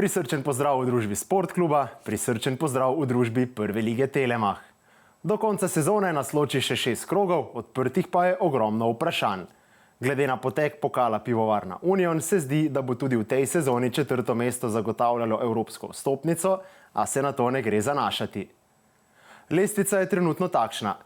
Prisrčen pozdrav v družbi Sportkluba, prisrčen pozdrav v družbi Prve lige Telemach. Do konca sezone nas loči še 6 krogov, odprtih pa je ogromno vprašanj. Glede na potek pokala Pivovarna Union se zdi, da bo tudi v tej sezoni 4. mesto zagotavljalo evropsko vstopnico, a se na to ne gre zanašati. Lestvica je trenutno takšna.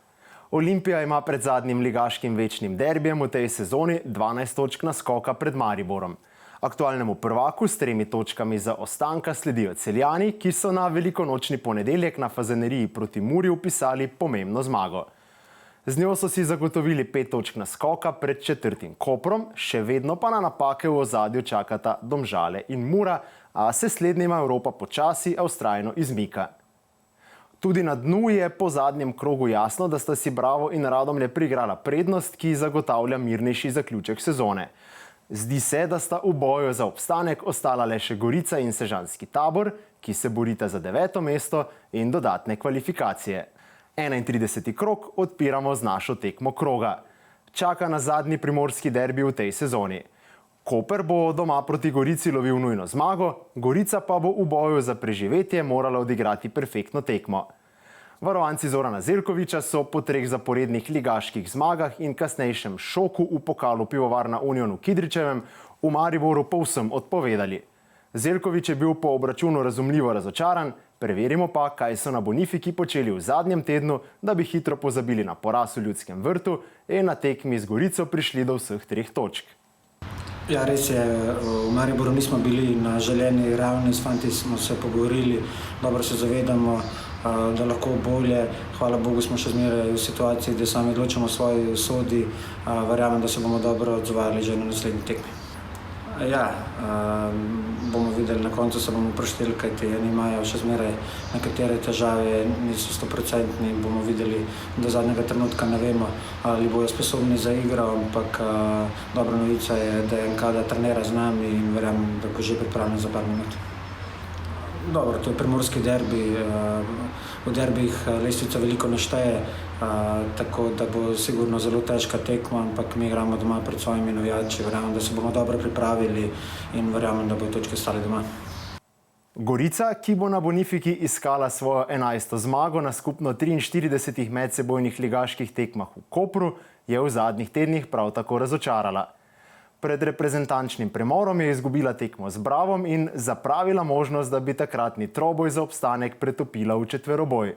Olimpija ima pred zadnjim ligaškim večnim derbijem v tej sezoni 12 točk naskoka pred Mariborom. Aktualnemu prvaku s 3 točkami zaostanka sledijo Celjani, ki so na velikonočni ponedeljek na Fazaneriji proti Muri vpisali pomembno zmago. Z njo so si zagotovili 5 točk naskoka pred 4. Koprom, še vedno pa na napake v ozadju čakata Domžale in Mura, a se slednjima Evropa počasi, a vztrajno izmika. Tudi na dnu je po zadnjem krogu jasno, da sta si Bravo in Radomlje priigrala prednost, ki zagotavlja mirnejši zaključek sezone. Zdi se, da sta v boju za obstanek ostala le še Gorica in Sežanski Tabor, ki se borita za 9. mesto in dodatne kvalifikacije. 31. krog odpiramo z našo tekmo kroga. Čaka na zadnji primorski derbi v tej sezoni. Koper bo doma proti Gorici lovil nujno zmago, Gorica pa bo v boju za preživetje morala odigrati perfektno tekmo. Varovanci Zorana Zeljkovića so po 3 zaporednih ligaških zmagah in kasnejšem šoku v pokalu Pivovarna Union v Kidričevem v Mariboru povsem odpovedali. Zeljković je bil po obračunu razumljivo razočaran, preverimo pa, kaj so na Bonifiki počeli v zadnjem tednu, da bi hitro pozabili na poraz v Ljudskem vrtu in na tekmi z Gorico prišli do vseh 3 točk. Ja, res je, v Mariboru nismo bili na želeni ravni, s fanti smo se pogovorili, dobro se zavedamo, da lahko bolje. Hvala Bogu smo še zmeraj v situaciji, da sami odločamo svoji usodi, verjamem, da se bomo dobro odzvali že na naslednji tekmi. Ja, bomo videli, na koncu se bomo prešteli, kajti eni imajo še zmeraj nekatere težave, niso 100%, bomo videli, do zadnjega trenutka ne vemo, ali bojo sposobni za igro, ampak dobra novica je, da je NK trenira z nami in verjamem, da bo že pripravljen za par minut. Dobro, to je primorski derbi, v derbih lestvica veliko ne šteje, tako da bo sigurno zelo težka tekma, ampak mi igramo doma pred svojimi navijači, verjamem, da se bomo dobro pripravili in verjamem, da bodo točke stale doma. Gorica, ki bo na Bonifiki iskala svojo 11. zmago na skupno 43 medsebojnih ligaških tekmah v Kopru, je v zadnjih tednih prav tako razočarala. Pred reprezentančnim premorom je izgubila tekmo z Bravom in zapravila možnost, da bi takratni troboj za obstanek pretopila v četveroboj.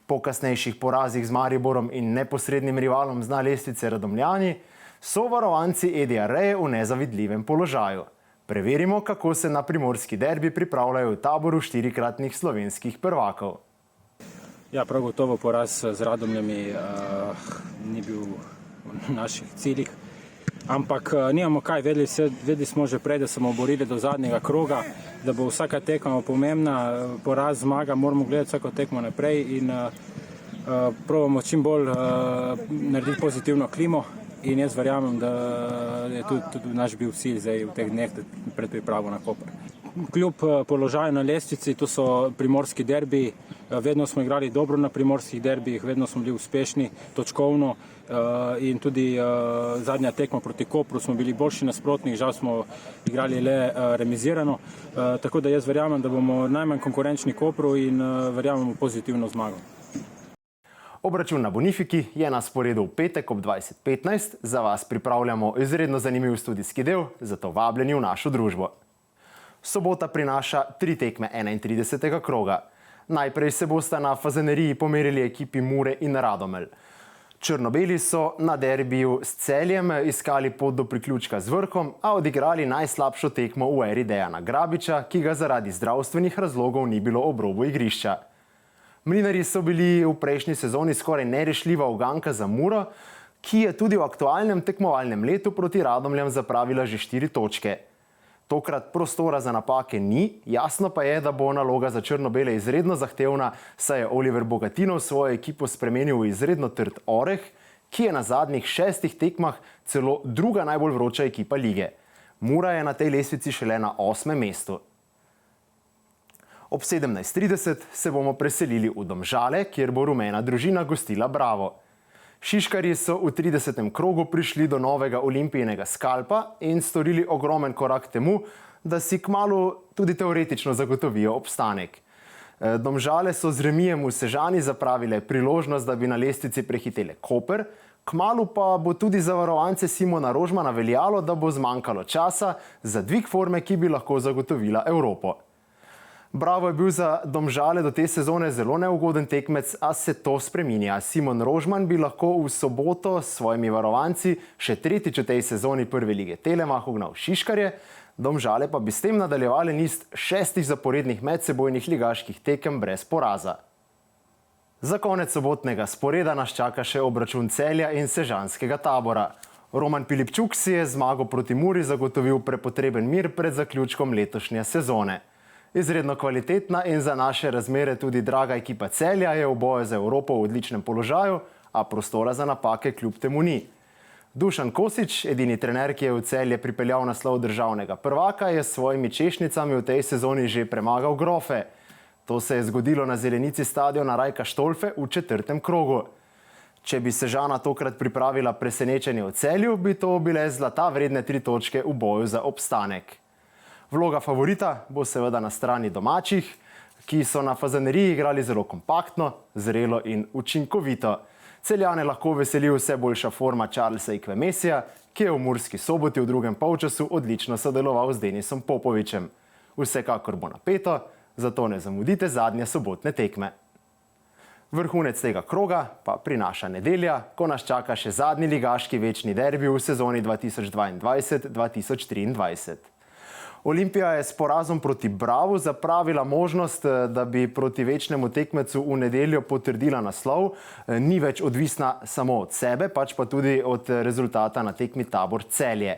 Po kasnejših porazih z Mariborom in neposrednim rivalom z dna lestvice Radomljani so varovanci Edija Reje v nezavidljivem položaju. Preverimo, kako se na primorski derbi pripravljajo v Taboru 4-kratnih slovenskih prvakov. Ja, prav gotovo poraz z Radomljami ni bil v naših ciljih. Ampak nimamo kaj, vedeli smo že prej, da smo borili do zadnjega kroga, da bo vsaka tekma pomembna, poraz, zmaga, moramo gledati vsako tekmo naprej in probamo čim bolj narediti pozitivno klimo in jaz verjamem, da je tudi naš bil cilj zdaj v teh dneh pred pripravo na Koper. Kljub položaju na lestvici, to so primorski derbi, vedno smo igrali dobro na primorskih derbijih, vedno smo bili uspešni točkovno in tudi zadnja tekma proti Kopru smo bili boljši nasprotnik, žal smo igrali le remizirano, tako da jaz verjamem, da bomo najmanj konkurenčni Kopru in verjamem v pozitivno zmago. Obračun na Bonifiki je na sporedu v petek ob 20:15. Za vas pripravljamo izredno zanimiv studijski del, zato vabljeni v našo družbo. Sobota prinaša 3 tekme 31. kroga. Najprej se bosta na Fazaneriji pomerili ekipi Mure in Radomelj. Črnobeli so na derbiju s Celjem iskali pot do priključka z vrhom, a odigrali najslabšo tekmo v eri Dejana Grabiča, ki ga zaradi zdravstvenih razlogov ni bilo ob robu igrišča. Mlinarji so bili v prejšnji sezoni skoraj nerešljiva uganka za Muro, ki je tudi v aktualnem tekmovalnem letu proti Radomljam zapravila že 4 točke. Tokrat prostora za napake ni, jasno pa je, da bo naloga za črnobele izredno zahtevna, saj je Oliver Bogatinov svojo ekipo spremenil v izredno trd oreh, ki je na zadnjih 6 tekmah celo druga najbolj vroča ekipa lige. Mura je na tej lestvici šele na 8. mestu. Ob 17:30 se bomo preselili v Domžale, kjer bo rumena družina gostila Bravo. Šiškarji so v 30. krogu prišli do novega Olimpijinega skalpa in storili ogromen korak temu, da si kmalu tudi teoretično zagotovijo obstanek. Domžale so z remijem v Sežani zapravile priložnost, da bi na lestvici prehitele Koper, kmalu pa bo tudi za varovance Simona Rožmana veljalo, da bo zmanjkalo časa za dvig forme, ki bi lahko zagotovila Evropo. Bravo je bil za Domžale do te sezone zelo neugoden tekmec, a se to spreminja. Simon Rožman bi lahko v soboto s svojimi varovanci še tretjič v tej sezoni prve lige Telemach ugnal Šiškarje, Domžale pa bi s tem nadaljevali niz 6 zaporednih medsebojnih ligaških tekem brez poraza. Za konec sobotnega sporeda nas čaka še obračun Celja in sežanskega Tabora. Roman Pilipčuk si je zmago proti Muri zagotovil prepotreben mir pred zaključkom letošnje sezone. Izredno kvalitetna in za naše razmere tudi draga ekipa Celja je v boju za Evropo v odličnem položaju, a prostora za napake kljub temu ni. Dušan Kosič, edini trener, ki je v Celje pripeljal naslov državnega prvaka, je s svojimi češnjicami v tej sezoni že premagal Grofe. To se je zgodilo na zelenici stadiona Rajka Štolfe v 4. krogu. Če bi Sežana tokrat pripravila presenečenje v Celju, bi to bile zlata vredne 3 točke v boju za obstanek. Vloga favorita bo seveda na strani domačih, ki so na Fazaneriji igrali zelo kompaktno, zrelo in učinkovito. Celjane lahko veseli vse boljša forma Charlesa Ikvemesija, ki je v Murski Soboti v drugem polčasu odlično sodeloval z Denisom Popovičem. Vsekakor bo napeto, zato ne zamudite zadnje sobotne tekme. Vrhunec tega kroga pa prinaša nedelja, ko nas čaka še zadnji ligaški večni derbi v sezoni 2022-2023. Olimpija je s porazom proti Bravu zapravila možnost, da bi proti večnemu tekmecu v nedeljo potrdila naslov. Ni več odvisna samo od sebe, pač pa tudi od rezultata na tekmi Tabor Celje.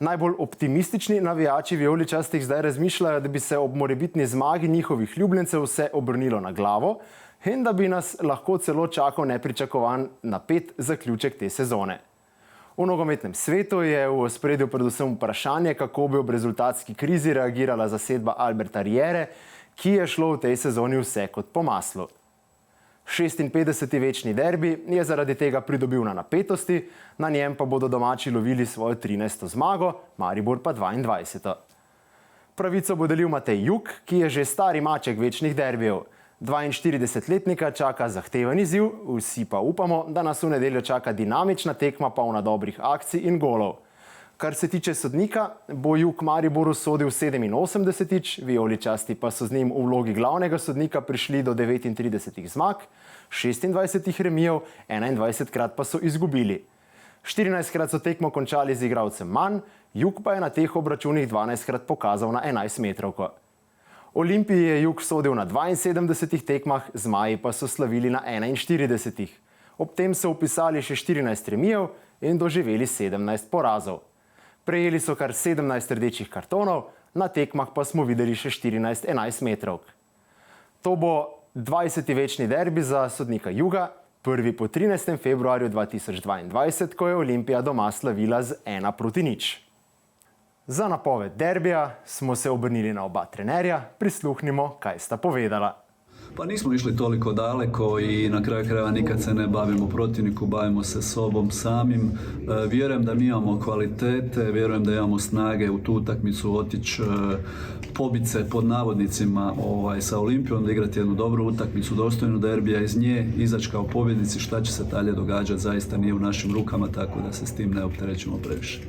Najbolj optimistični navijači vijoličastih zdaj razmišljajo, da bi se ob morebitni zmagi njihovih ljubljencev vse obrnilo na glavo in da bi nas lahko celo čakal nepričakovan napet zaključek te sezone. V nogometnem svetu je v ospredju predvsem vprašanje, kako bi ob rezultatski krizi reagirala zasedba Alberta Riere, ki je šlo v tej sezoni vse kot po maslu. 56. večni derbi je zaradi tega pridobil na napetosti, na njem pa bodo domači lovili svojo 13. zmago, Maribor pa 22. Pravico bo delil Matej Jug, ki je že stari maček večnih derbijev. 42-letnika čaka zahteven izziv, vsi pa upamo, da nas v nedeljo čaka dinamična tekma polna dobrih akcij in golov. Kar se tiče sodnika, bo Jug Mariboru sodil 87-tič, vijoličasti pa so z njim v vlogi glavnega sodnika prišli do 39 zmag, 26 remijev, 21krat pa so izgubili. 14krat so tekmo končali z igralcem manj, Jug pa je na teh obračunih 12krat pokazal na 11-metrovko. Olimpiji je Jug sodil na 72 tekmah, zmaji pa so slavili na 41. Ob tem so vpisali še 14 remijev in doživeli 17 porazov. Prejeli so kar 17 rdečih kartonov, na tekmah pa smo videli še 14 11-metrovk. To bo 20. večni derbi za sodnika Juga, prvi po 13. februarju 2022, ko je Olimpija doma slavila z 1-0. Za napoved derbija smo se obrnili na oba trenerja, prisluhnimo, kaj sta povedala. Pa nismo išli toliko daleko i na kraju krajeva nikad se ne bavimo protivniku, bavimo se sobom samim. Vjerujem da mi imamo kvalitete, vjerujem da imamo snage u tu utakmicu otići pobit se pod navodnicima sa Olimpijom, da igrati jednu dobru utakmicu, dostojnu derbija, iz nje izaći kao pobjednici. Šta će se dalje događati zaista nije u našim rukama, tako da se s tim ne opterećimo previše.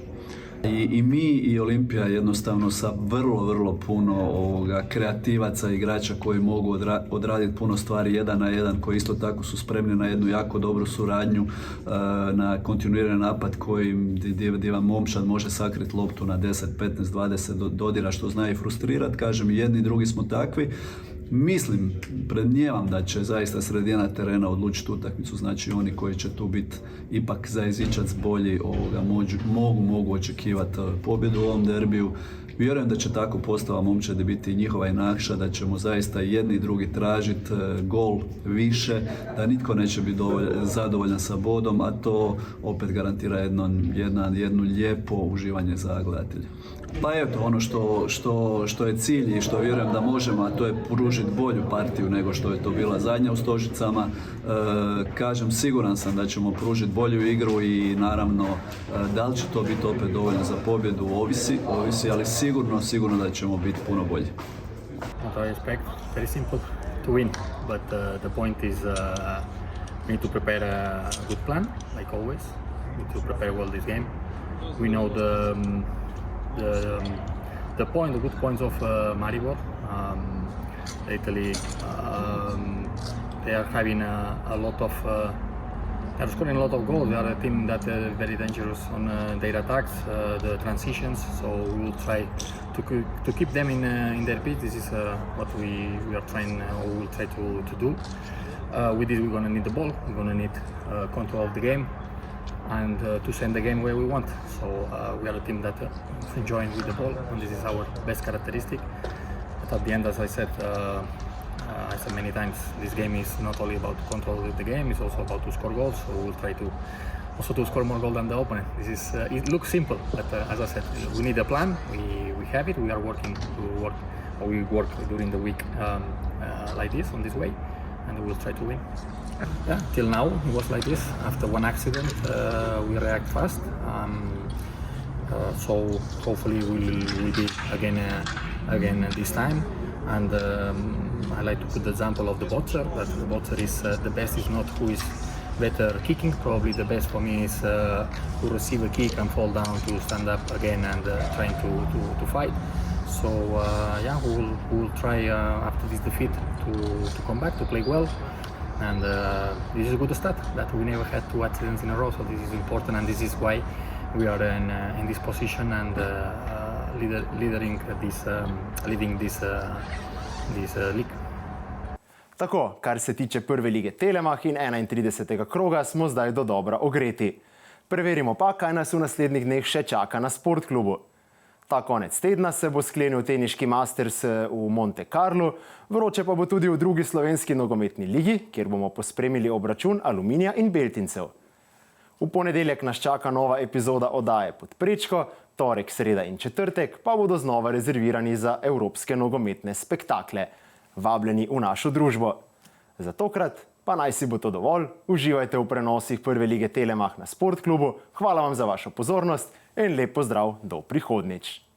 I mi i Olimpija jednostavno sa vrlo puno kreativaca, igrača koji mogu odraditi puno stvari 1 na 1, koji isto tako su spremni na jednu jako dobru suradnju, na kontinuirani napad gdje vam momčad može sakriti loptu na 10, 15, 20 dodira, što zna i frustrirati. Kažem, jedni i drugi smo takvi. Mislim, predmnijevam da će zaista sredina terena odlučiti utakmicu, znači oni koji će tu biti ipak za jezičac bolji mogu očekivati pobjedu u ovom derbiju. Vjerujem da će tako postava momčadi biti njihova i nakša, da ćemo zaista jedni i drugi tražiti gol više, da nitko neće biti zadovoljan sa bodom, a to opet garantira jedno lijepo uživanje za gledatelje. Pa eto, ono što je cilj i što vjerujem da možemo, a to je pružiti bolju partiju nego što je to bila zadnja u Stožicama. Kažem, siguran sam da ćemo pružiti bolju igru i naravno da li će to biti opet dovoljno za pobjedu, ovisi, ali sigurno da ćemo biti puno bolji. What I expect, very simple, to win. But the point is we need to prepare a good plan, like always. We need to prepare well this game. We know the good points of Maribor. Italy, they are having a lot of. They are scoring a lot of goals. They are a team that is very dangerous on their attacks, the transitions. So we will try to keep them in their pitch. This is what we are trying, or we will try to do. With this, we're gonna need the ball. We're gonna need control of the game, and to send the game where we want. So we are a team that is enjoying with the ball, and this is our best characteristic. But at the end, as I said many times, this game is not only about control of the game; it's also about to score goals. So we'll try to also to score more goals than the opponent. This is it looks simple, but as I said, we need a plan. We have it. We are working to work, or we work during the week like this, on this way, and we will try to win. Yeah, till now it was like this. After one accident, we react fast. So hopefully we'll be again this time. And I like to put the example of the boxer. That the boxer is the best is not who is better kicking. Probably the best for me is who receive a kick and fall down to stand up again and trying to fight. So yeah, we will try after this defeat to come back to play well. And this is a good start that we never had 2 accidents in a row. So this is important, and this is why we are in this position and leading this league. Tako, kar se tiče prve lige Telemach in 31. kroga, smo zdaj do dobra ogreti. Preverimo pa, kaj nas v naslednjih dneh še čaka na Sportklubu. Ta konec tedna se bo sklenil teniški Masters v Monte Carlu, vroče pa bo tudi v drugi slovenski nogometni ligi, kjer bomo pospremili obračun Aluminija in Beltincev. V ponedeljek nas čaka nova epizoda oddaje Pod prečko, torek, sreda in četrtek pa bodo znova rezervirani za evropske nogometne spektakle. Vabljeni v našo družbo. Za tokrat pa naj si bo to dovolj. Uživajte v prenosih prve lige Telemach na Sportklubu. Hvala vam za vašo pozornost in lep pozdrav do prihodnjič.